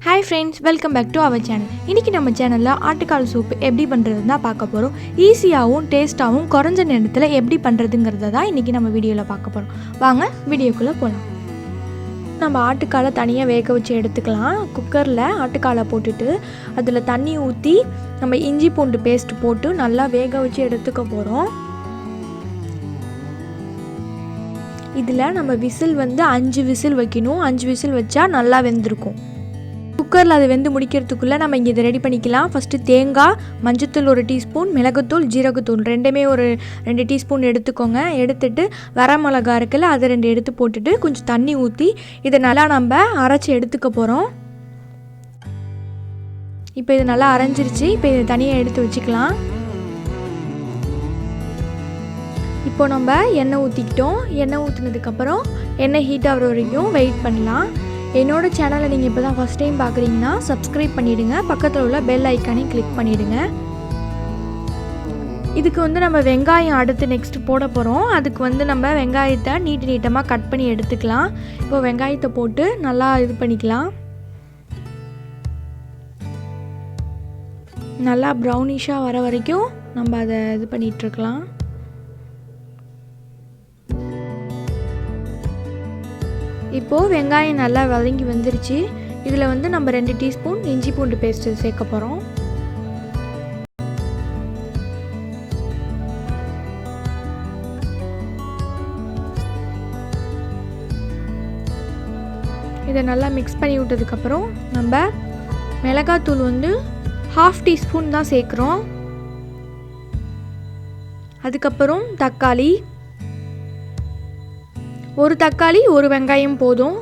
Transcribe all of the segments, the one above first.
Hi friends, welcome back to our channel. இன்னைக்கு நம்ம சேனல்ல ஆட்டுக்கால் சூப் எப்படி பண்றதுன்னு தான் பார்க்க போறோம். ஈஸியாவும் டேஸ்டாவும் குறைஞ்ச நேரத்துல எப்படி பண்றதுங்கறத தான் இன்னைக்கு நம்ம வீடியோல பார்க்க போறோம். வாங்க வீடியோக்குள்ள போலாம். நம்ம ஆட்டுக்காலை தனியா வேக வச்சு எடுத்துக்கலாம். குக்கர்ல ஆட்டுக்காலை போட்டுட்டு அதுல தண்ணி ஊத்தி நம்ம இஞ்சி பூண்டு பேஸ்ட் போட்டு நல்லா வேக வச்சு எடுத்துக்க போறோம். இதில் நம்ம விசில் வந்து 5 விசில் வைக்கணும். 5 விசில் வச்சா நல்லா வெந்திருக்கும். குக்கரில் அது வெந்து முடிக்கிறதுக்குள்ளே நம்ம இங்கே இதை ரெடி பண்ணிக்கலாம். ஃபஸ்ட்டு தேங்காய், மஞ்சத்தூள் 1 டீஸ்பூன், மிளகுத்தூள், ஜீரகத்தூள் ரெண்டுமே ஒரு 2 டீஸ்பூன் எடுத்துக்கோங்க. எடுத்துட்டு வரமிளகா இருக்குல்ல அதை 2 எடுத்து போட்டுட்டு கொஞ்சம் தண்ணி ஊற்றி இதை நல்லா நம்ம அரைச்சி எடுத்துக்க போகிறோம். இப்போ இது நல்லா அரைஞ்சிருச்சு. இப்போ இதை தனியாக எடுத்து வச்சுக்கலாம். இப்போ நம்ம எண்ணெய் ஊற்றிக்கிட்டோம். எண்ணெய் ஊற்றினதுக்கப்புறம் எண்ணெய் ஹீட் ஆகிற வரைக்கும் வெயிட் பண்ணலாம். என்னோடய சேனலை நீங்கள் இப்போ தான் ஃபஸ்ட் டைம் பார்க்குறீங்கன்னா சப்ஸ்கிரைப் பண்ணிவிடுங்க. பக்கத்தில் உள்ள பெல் ஐக்கானையும் கிளிக் பண்ணிவிடுங்க. இதுக்கு வந்து நம்ம வெங்காயம் அடுத்து நெக்ஸ்ட்டு போட போகிறோம். அதுக்கு வந்து நம்ம வெங்காயத்தை நீட்டமாக கட் பண்ணி எடுத்துக்கலாம். இப்போ வெங்காயத்தை போட்டு நல்லா இது பண்ணிக்கலாம். நல்லா ப்ரௌனிஷாக வர வரைக்கும் நம்ம அதை இது பண்ணிகிட்ருக்கலாம். இப்போது வெங்காயம் நல்லா வதங்கி வந்துருச்சு. இதில் வந்து நம்ம 2 டீஸ்பூன் இஞ்சி பூண்டு பேஸ்ட்டு சேர்க்க போகிறோம். இதை நல்லா மிக்ஸ் பண்ணி விட்டதுக்கப்புறம் நம்ம மிளகாத்தூள் வந்து 1/2 டீஸ்பூன் தான் சேர்க்குறோம். அதுக்கப்புறம் தக்காளி, 1 தக்காளி 1 வெங்காயம் போதும்.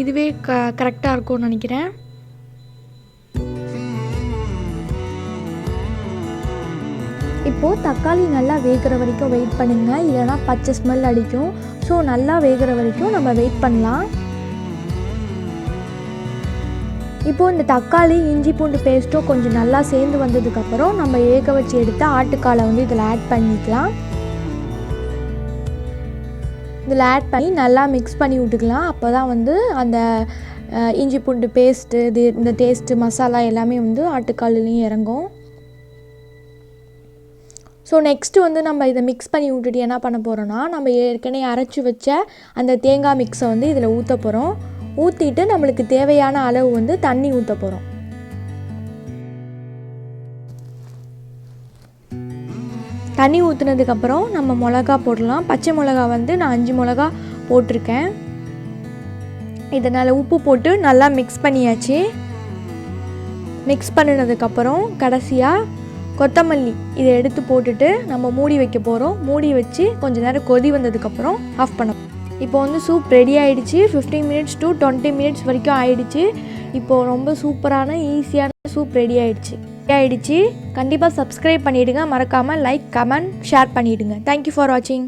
இதுவே கரெக்டாக இருக்கும்னு நினைக்கிறேன். இப்போது தக்காளி நல்லா வேகிற வரைக்கும் வெயிட் பண்ணுங்கள். இல்லைனா பச்சை ஸ்மெல் அடிக்கும். ஸோ நல்லா வேகிற வரைக்கும் நம்ம வெயிட் பண்ணலாம். இப்போது இந்த தக்காளி இஞ்சி பூண்டு பேஸ்ட்டும் கொஞ்சம் நல்லா சேர்ந்து வந்ததுக்கப்புறம் நம்ம வேக வச்சு எடுத்த ஆட்டுக்காலை வந்து இதில் ஆட் பண்ணிக்கலாம். இதில் ஆட் பண்ணி நல்லா மிக்ஸ் பண்ணி விட்டுக்கலாம். அப்போ தான் வந்து அந்த இஞ்சி பூண்டு பேஸ்ட்டு இந்த டேஸ்ட்டு மசாலா எல்லாமே வந்து ஆட்டுக்கால்லையும் இறங்கும். ஸோ நெக்ஸ்ட்டு வந்து நம்ம இதை மிக்ஸ் பண்ணி விட்டுட்டு என்ன பண்ண போகிறோன்னா, நம்ம ஏற்கனவே அரைச்சி வச்ச அந்த தேங்காய் மிக்ஸை வந்து இதில் ஊற்ற போகிறோம். ஊற்றிட்டு நம்மளுக்கு தேவையான அளவு வந்து தண்ணி ஊற்ற போகிறோம். தண்ணி ஊற்றுனதுக்கப்புறம் நம்ம மிளகா போடலாம். பச்சை மிளகா வந்து நான் 5 மிளகா போட்டிருக்கேன். இதனால் உப்பு போட்டு நல்லா மிக்ஸ் பண்ணியாச்சு. மிக்ஸ் பண்ணினதுக்கப்புறம் கடைசியாக கொத்தமல்லி இதை எடுத்து போட்டுட்டு நம்ம மூடி வைக்க போகிறோம். மூடி வச்சு கொஞ்சம் நேரம் கொதி வந்ததுக்கப்புறம் ஆஃப் பண்ண. இப்போ வந்து சூப் ரெடி ஆகிடுச்சு. 15 மினிட்ஸ் to 20 மினிட்ஸ் வரைக்கும் ஆகிடுச்சு. இப்போது ரொம்ப சூப்பரான ஈஸியான சூப் ரெடி ஆகிடுச்சு. கண்டிப்பாக சப்ஸ்கிரைப் பண்ணிவிடுங்க. மறக்காமல் லைக், கமெண்ட், ஷேர் பண்ணிவிடுங்க. தேங்க்யூ ஃபார் வாட்சிங்.